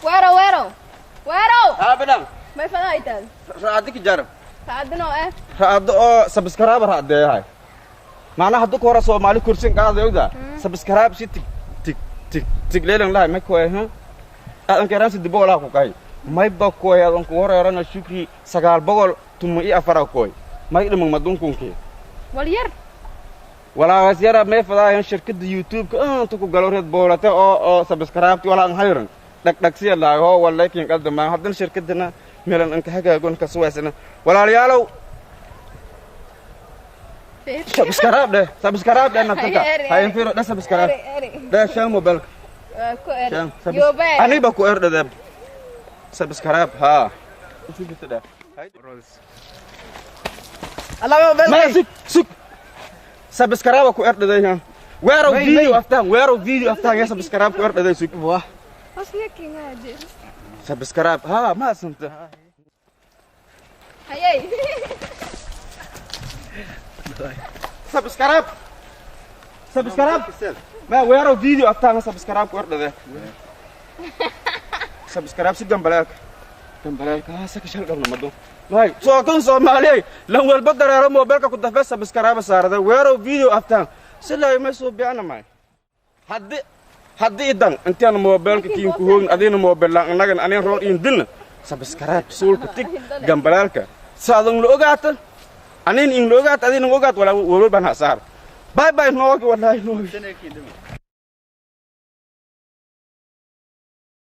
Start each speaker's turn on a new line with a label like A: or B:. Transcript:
A: ويرو
B: ها بدن
A: ما فضايتن
B: raadi ki jar
A: saadno eh
B: raado oo subscribe raadayay maana haddu ku hore Soomaali kursin qaadayda subscribe si tik leelan lahay ma koy ha aan karan sidii boqol ku kay may ba koy aan ku horeerana shukri 900 tumu i afara koy may dhimag madun kunki
A: walyar
B: wala wasiyara may fadaayan shirkada YouTube ka inta ku galo reed boolata oo subscribe wala aan hayran dhag si la ho walakin qadama hadan shirkadana meelan anka hagaagon ka suwaasana walaalayaalow subscribe ده نفتح هاي فيرو ده subscribe ده شان موبايل أنا بكو إرد ده subscribe ها شو قلت ده
C: الله موبايل
B: ما سك subscribe بكو إرد ده هنا ويرو فيديو أفتح يا subscribe كو إرد ده سك واه
A: أصلي كينا جد
B: subscribe ها ما سنت
A: هاي
B: subscribe ما ويرو فيديو أفتح subscribe كو إرد ده subscribe سجن بلاك هسه كشل قبل ما دون هاي صوتون Soomaali lan walba dareero mobilka ku dafay subscribe saarada weero video aftaan sila ma soo biana may haddi idan intaan mobilka kiin ku hoogn adina mobil lan anaga aneen rool in dilna subscribe sulka tik gambalaalka saadan la ogaatan aneen in la ogaat adina ogaat wala ban hasaar bye noogi wallahi noogi